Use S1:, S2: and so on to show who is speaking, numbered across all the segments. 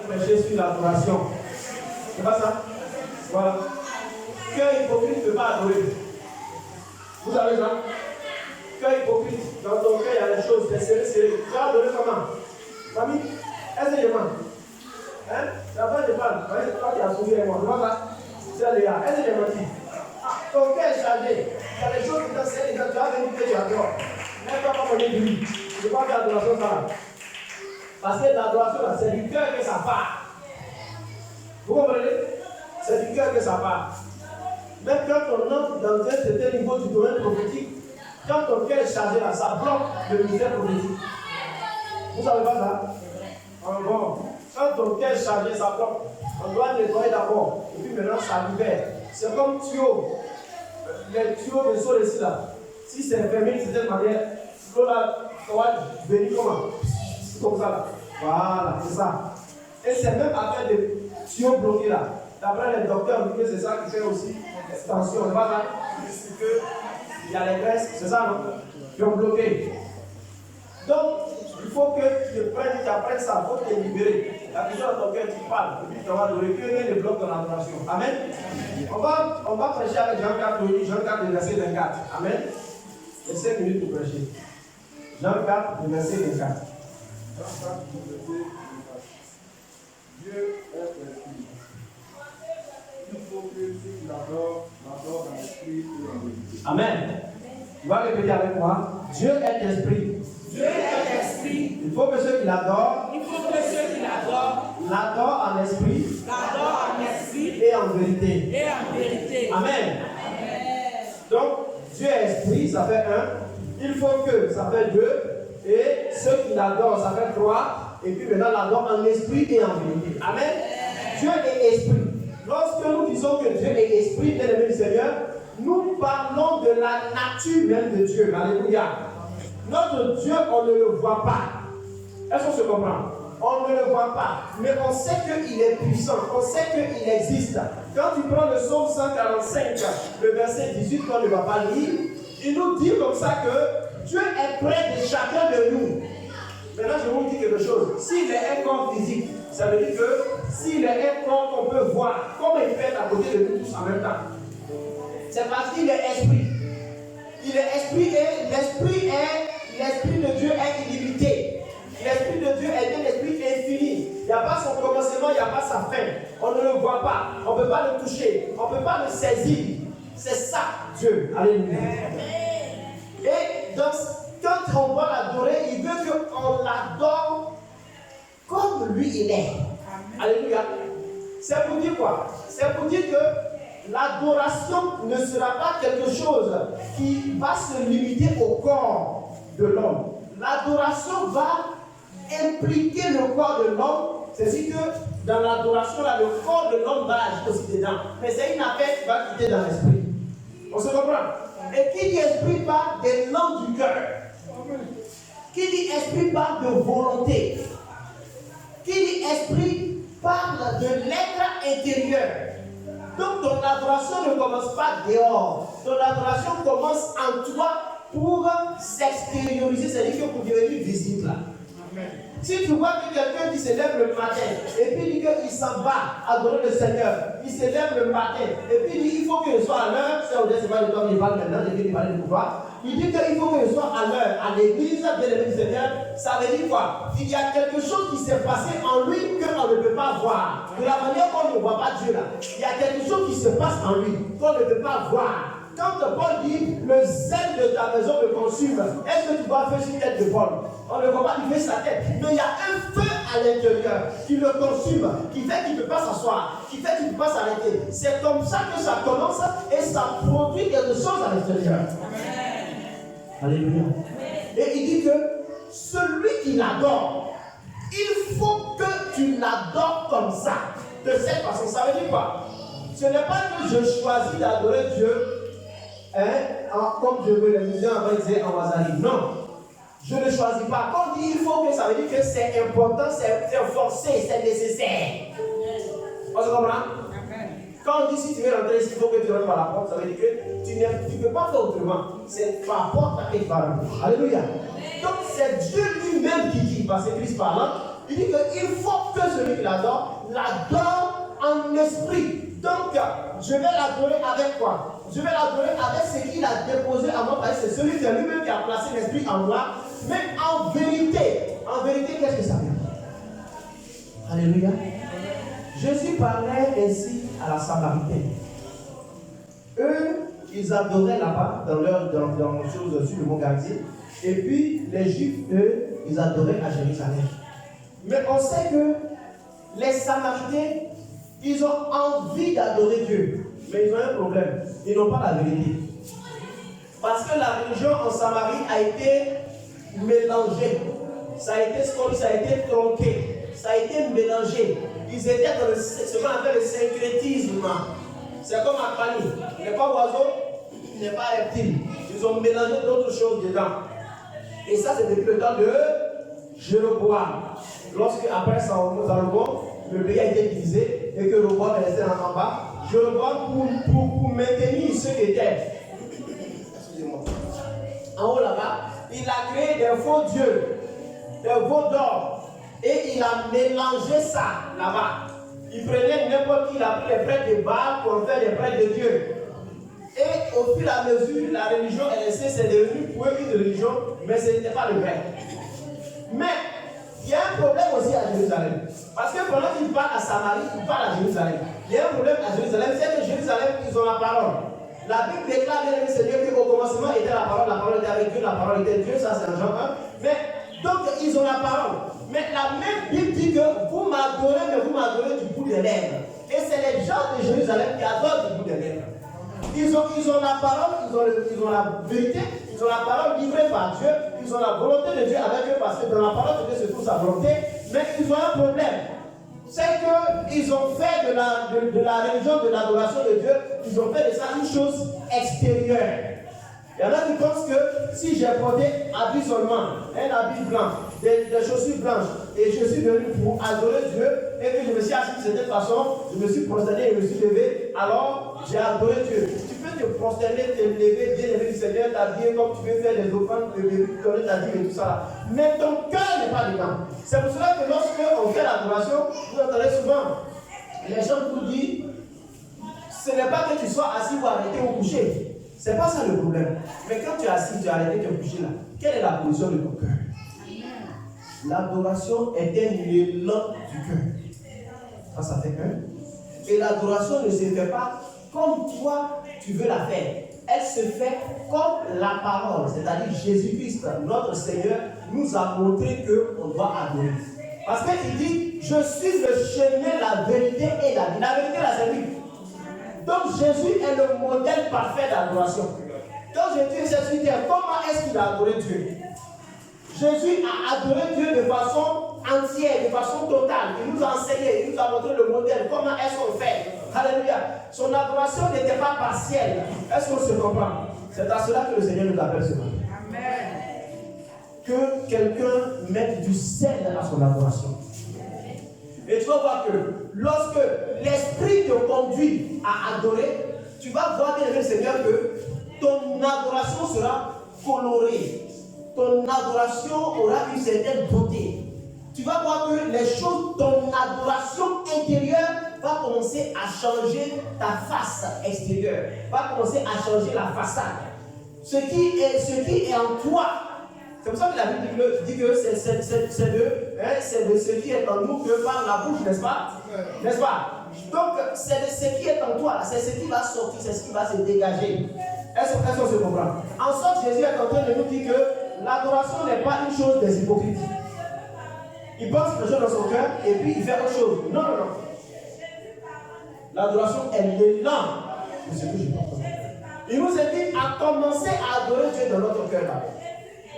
S1: Prêcher sur l'adoration. C'est pas ça? Voilà. Cœur hypocrite ne peut pas adorer. Vous savez ça? Cœur hypocrite. Dans ton cœur, il y a des choses, des serrés. Tu vas adorer comment? Famille, est-ce que je mens? Hein? C'est la fin de parle. C'est toi qui as soumis avec moi. Tu vois ça? C'est Léa. Est-ce que j'ai menti? Ton cœur est chargé. Il y a des choses qui t'enseignent, tu vas venir que tu adores. Même pas comme on est lui. Je ne veux pas faire l'adoration ça. Parce que l'adoration, c'est du cœur que ça part. Vous comprenez? C'est du cœur que ça part. Même quand on entre dans un certain niveau du domaine prophétique, quand ton cœur est chargé là, ça bloque le ministère prophétique. Vous savez pas ça? Bon. Quand ton cœur est chargé, ça bloque. On doit nettoyer d'abord. Et puis maintenant, ça libère. C'est comme tuyau. Les tuyaux de sol ici là. Si c'est fermé d'une certaine manière, l'eau là, ça va venir comment? Comme ça là. Voilà, c'est ça. Et c'est même avec des tuyaux bloqués là. D'après les docteurs, c'est ça qui fait aussi extension. C'est pas ça? C'est qu'il y a les graisses, c'est ça non? Qui ont bloqué. Donc, il faut que tu apprennes ça, il faut te libérer. La question dans ton cœur, tu parles, et puis tu vas adorer, que rien ne bloque ton adoration. Amen. On va prêcher avec Jean 4, verset 24. Amen. Il y a 5 minutes pour prêcher. Jean 4, verset 24. Jean 4, verset 24. Dieu est esprit. Il faut que ceux qui l'adorent dans l'esprit et en vérité. Amen. Tu vas répéter avec moi. Dieu est esprit.
S2: Dieu est esprit.
S1: Il faut que ceux qui l'adorent, l'adorent en esprit, et en vérité. Amen. Donc, Dieu est esprit, ça fait 1. Il faut que, ça fait 2. Et ceux qui l'adorent, ça fait 3. Et puis maintenant, l'adorent en esprit et en vérité. Amen. Dieu est esprit. Lorsque nous disons que Dieu est esprit, bien-aimé du Seigneur, nous parlons de la nature même de Dieu. Alléluia. Notre Dieu, on ne le voit pas. Est-ce qu'on se comprend? On ne le voit pas. Mais on sait qu'il est puissant. On sait qu'il existe. Quand tu prends le psaume 145, le verset 18, qu'on ne va pas lire, il nous dit comme ça que Dieu est près de chacun de nous. Maintenant, je vous dis quelque chose. S'il est un corps physique, ça veut dire que s'il est un corps qu'on peut voir, comment il fait à côté de nous tous en même temps? C'est parce qu'il est esprit. Il est esprit et l'esprit de Dieu est illimité. L'esprit de Dieu est un esprit infini. Il n'y a pas son commencement, il n'y a pas sa fin. On ne le voit pas, on ne peut pas le toucher, on ne peut pas le saisir. C'est ça, Dieu. Alléluia. Et donc, quand on va l'adorer, il veut qu'on l'adore comme lui il est. Alléluia. C'est pour dire quoi? C'est pour dire que l'adoration ne sera pas quelque chose qui va se limiter au corps de l'homme. L'adoration va impliquer le corps de l'homme. C'est-à-dire que dans l'adoration, là, le corps de l'homme va agir aussi dedans. Mais c'est une affaire qui va quitter dans l'esprit. On se comprend? Et qui dit esprit parle des langues du cœur. Qui dit esprit parle de volonté. Qui dit esprit parle de l'être intérieur. Donc ton adoration ne commence pas dehors. Ton adoration commence en toi pour s'extérioriser, c'est-à-dire que pour devenir visible. Amen. Si tu vois que quelqu'un qui se lève le matin et puis dit qu'il s'en va adorer le Seigneur, il se lève le matin et puis il dit il faut que je sois à l'heure, c'est pas le temps qu'il parle maintenant, je vais lui parler de pouvoir. Il dit qu'il faut que je sois à l'heure à l'église, bien aimé du Seigneur. Ça veut dire quoi? Il y a quelque chose qui s'est passé en lui qu'on ne peut pas voir. De la manière qu'on ne voit pas Dieu là, il y a quelque chose qui se passe en lui qu'on ne peut pas voir. Quand Paul dit le zèle de ta maison me consume, est-ce que tu vas faire une tête de Paul? On ne voit pas lui faire sa tête, mais il y a un feu à l'intérieur qui le consume, qui fait qu'il ne peut pas s'asseoir, qui fait qu'il ne peut pas s'arrêter. C'est comme ça que ça commence et ça produit quelque chose à l'intérieur. Alléluia. Et il dit que celui qui l'adore, il faut que tu l'adores comme ça, de cette façon. Ça veut dire quoi? Ce n'est pas que je choisis d'adorer Dieu comme je veux, les musiciens disaient en Wazari. Non, je ne choisis pas. Quand on dit il faut que, ça veut dire que c'est important, c'est forcé, c'est nécessaire. On se comprend? Quand on dit si tu veux rentrer ici, il faut que tu rentres par la porte, ça veut dire que tu ne peux pas faire autrement. C'est par la porte à quelque part. Alléluia. Donc c'est Dieu lui-même qui dit, parce que Christ parlant, il dit qu'il faut que celui qui l'adore en esprit. Donc, je vais l'adorer avec quoi? Je vais l'adorer avec ce qu'il a déposé en moi, parce que c'est celui, c'est lui-même qui a placé l'esprit en moi. Mais en vérité, qu'est-ce que ça veut dire? Alléluia. Jésus parlait ainsi à la Samaritaine. Eux, ils adoraient là-bas, dans les choses sur le mont Galilee. Et puis, les Juifs, eux, ils adoraient à Jérusalem. Mais on sait que les Samaritains, ils ont envie d'adorer Dieu. Mais ils ont un problème. Ils n'ont pas la vérité. Parce que la religion en Samarie a été mélangée. Ça a été tronqué. Ça a été mélangé. Ils étaient dans ce qu'on appelle le syncrétisme. C'est comme un panier. Il n'est pas oiseau, il n'est pas reptile. Ils ont mélangé d'autres choses dedans. Et ça, c'est depuis le temps de Jéroboam. Lorsque, après Salomon, le pays a été divisé et que Jéroboam est resté en bas, Jéroboam, pour maintenir ce qui était, excusez-moi, en haut là-bas, il a créé des faux dieux, des veaux d'or, et il a mélangé ça là-bas. Il prenait n'importe qui, il a pris les prêtres de Baal pour en faire des prêtres de Dieu. Et au fur et à mesure, la religion est restée, c'est devenu pour eux une religion, mais ce n'était pas le vrai. Mais il y a un problème aussi à Jérusalem. Parce que pendant qu'il parle à Samarie, il parle à Jérusalem. Il y a un problème à Jérusalem, c'est que Jérusalem, ils ont la parole. La Bible déclare bien aimé Seigneur qu'au commencement était la parole était avec Dieu, la parole était Dieu, ça c'est en Jean 1. Mais donc ils ont la parole. Mais la même Bible dit que vous m'adorez, mais vous m'adorez du bout des lèvres. Et c'est les gens de Jérusalem qui adorent du bout des lèvres. Ils ont la parole, ils ont la vérité, ils ont la parole livrée par Dieu, ils ont la volonté de Dieu avec eux parce que dans la parole de Dieu se trouve sa volonté, mais ils ont un problème. C'est qu'ils ont fait de la religion, de l'adoration de Dieu, ils ont fait de ça une chose extérieure. Il y en a qui pensent que si j'ai porté habit seulement, un habit blanc, des chaussures blanches, et je suis venu pour adorer Dieu, et que je me suis assis de cette façon, je me suis prosterné et je me suis levé, alors j'ai adoré Dieu. Tu peux te prosterner, te lever, bien aimer du Seigneur, t'habiller comme tu veux faire des offrandes, donner ta dîme et tout ça. Mais ton cœur n'est pas dedans. C'est pour cela que lorsque on fait l'adoration, vous entendez souvent, les gens vous disent, ce n'est pas que tu sois assis ou arrêté ou couché. C'est pas ça le problème. Mais quand tu es assis, tu as arrêté, tu es couché là. Quelle est la position de ton cœur? L'adoration est un élan du cœur. Ça fait cœur. Et l'adoration ne se fait pas comme toi, tu veux la faire. Elle se fait comme la parole. C'est-à-dire Jésus-Christ, notre Seigneur, nous a montré qu'on doit adorer. Parce qu'il dit, je suis le chemin, la vérité et la vie. La vérité, là, c'est lui. Donc Jésus est le modèle parfait d'adoration. Quand Jésus est sur terre, comment est-ce qu'il a adoré Dieu? Jésus a adoré Dieu de façon entière, de façon totale. Il nous a enseigné, il nous a montré le modèle, comment est-ce qu'on fait. Alléluia. Son adoration n'était pas partielle. Est-ce qu'on se comprend? C'est à cela que le Seigneur nous appelle ce matin. Amen. Que quelqu'un mette du sel à son adoration. Et tu vas voir que lorsque l'esprit te conduit à adorer, tu vas voir bien le Seigneur que ton adoration sera colorée. Ton adoration aura une certaine beauté. Tu vas voir que les choses, ton adoration intérieure va commencer à changer ta face extérieure, va commencer à changer la façade. Ce qui est en toi. C'est pour ça que la Bible dit que c'est de ce qui est en nous que parle la bouche, n'est-ce pas? N'est-ce pas? Donc, c'est de ce qui est en toi, c'est ce qui va sortir, c'est ce qui va se dégager. Est-ce qu'on se comprend? En sorte, Jésus est en train de nous dire que l'adoration n'est pas une chose des hypocrites. Il pense quelque chose dans son cœur et puis il fait autre chose. Non, non, non. L'adoration est l'élan de ce que je pense. Il nous invite à commencer à adorer Dieu dans notre cœur d'abord.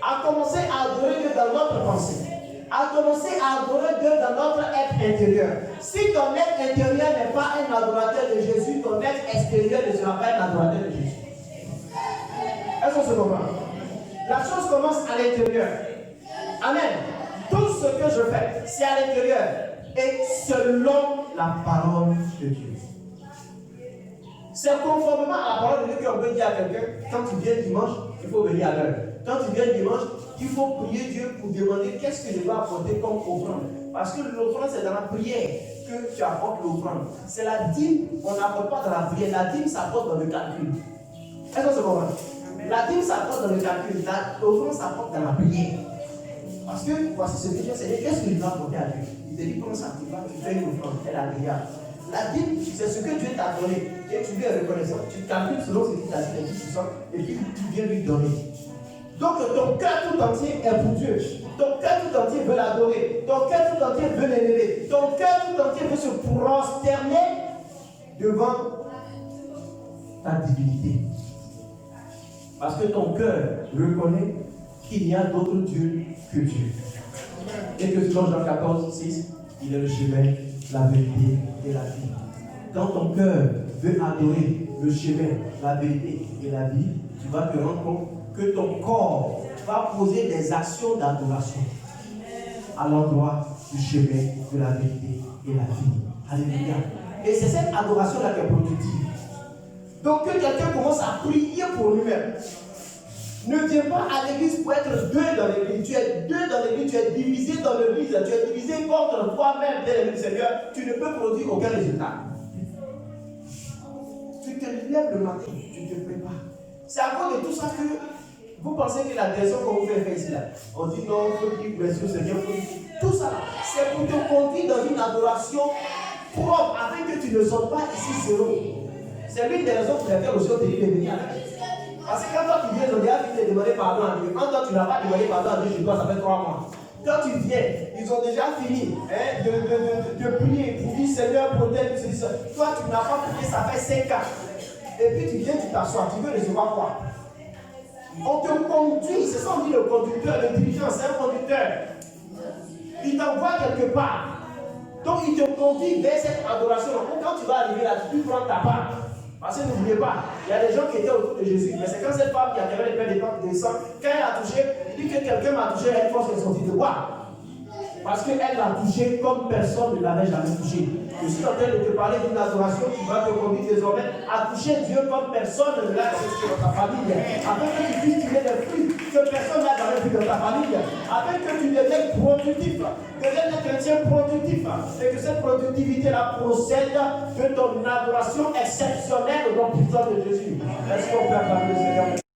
S1: À commencer à adorer Dieu dans notre pensée. À commencer à adorer Dieu dans notre être intérieur. Si ton être intérieur n'est pas un adorateur de Jésus, ton être extérieur ne sera pas un adorateur de Jésus. Est-ce qu'on se comprend? La chose commence à l'intérieur. Amen. Tout ce que je fais, c'est à l'intérieur. Et selon la parole de Dieu. C'est conformément à la parole de Dieu qu'on peut dire à quelqu'un, quand tu viens dimanche, il faut venir à l'heure. Quand tu viens dimanche, il faut prier Dieu pour demander qu'est-ce que je dois apporter comme offrande. Parce que l'offrande, c'est dans la prière que tu apportes l'offrande. C'est la dîme, on n'apporte pas dans la prière. La dîme s'apporte dans le calcul. Est-ce que c'est bon? La dîme s'apporte dans le calcul. L'offrande s'apporte dans la prière. Parce que voici ce que Dieu sait. Qu'est-ce que tu dois apporter à Dieu? Il te dit comment ça tu vas, tu fais une offrande. Elle est agréable. La dîme, c'est ce que Dieu t'a donné. Et tu lui es reconnaissant. Tu calcules selon ce qu'il t'a dit, et puis tu viens lui donner. Donc ton cœur tout entier est pour Dieu. Ton cœur tout entier veut l'adorer. Ton cœur tout entier veut l'élever. Ton cœur tout entier veut se prosterner devant ta divinité. Parce que ton cœur reconnaît qu'il n'y a d'autre Dieu que Dieu. Et que selon Jean 14, 6, il est le chemin, la vérité et la vie. Quand ton cœur veut adorer le chemin, la vérité et la vie, tu vas te rendre compte que ton corps va poser des actions d'adoration à l'endroit du chemin, de la vérité et la vie. Alléluia. Et c'est cette adoration-là qui est productive. Donc que quelqu'un commence à prier pour lui-même. Ne viens pas à l'église pour être deux dans l'église. Tu es deux dans l'église, tu es divisé dans l'église, tu es divisé contre toi-même dans l'église, Seigneur. Tu ne peux produire aucun résultat. Tu te lèves le matin, tu te prépares. C'est à cause de tout ça que vous pensez que la direction qu'on vous fait faire ici là. On dit non, il faut dire merci au Seigneur. Tout ça, c'est pour te conduire dans une adoration propre afin que tu ne sortes pas ici zéro. C'est l'une des raisons pour lesquelles aussi on te dit de venir à l'église. Parce que quand toi tu viens, on dit à te demander pardon à Dieu. Quand toi tu n'as pas demandé pardon à Dieu chez toi, ça fait 3 mois. Quand tu viens, ils ont déjà fini de prier pour dire Seigneur, protège, ceci, ça. Toi tu n'as pas prié, ça fait 5 ans. Et puis tu viens, tu t'assois, tu veux recevoir quoi? On te conduit, c'est ça on dit le conducteur, le dirigeant, c'est un conducteur. Il t'envoie quelque part. Donc il te conduit vers cette adoration. Donc quand tu vas arriver là, tu prends ta part. Parce que n'oubliez pas, il y a des gens qui étaient autour de Jésus. Mais c'est quand cette femme qui a tiré les pains de sang, quand elle a touché, il dit que quelqu'un m'a touché, elle pense qu'elle est sortie de quoi? Parce qu'elle l'a touché comme personne ne l'avait jamais touché. Je suis en train de te parler d'une adoration qui va te conduire désormais à toucher Dieu comme personne ne l'a touché dans ta famille. Afin que tu puisses tirer des fruits que personne n'a jamais vu dans ta famille. Afin que tu deviennes productif, deviennes un chrétien productif. Et que cette productivité-là procède de ton adoration exceptionnelle au nom puissant de Jésus. Est-ce qu'on peut acclamer le Seigneur?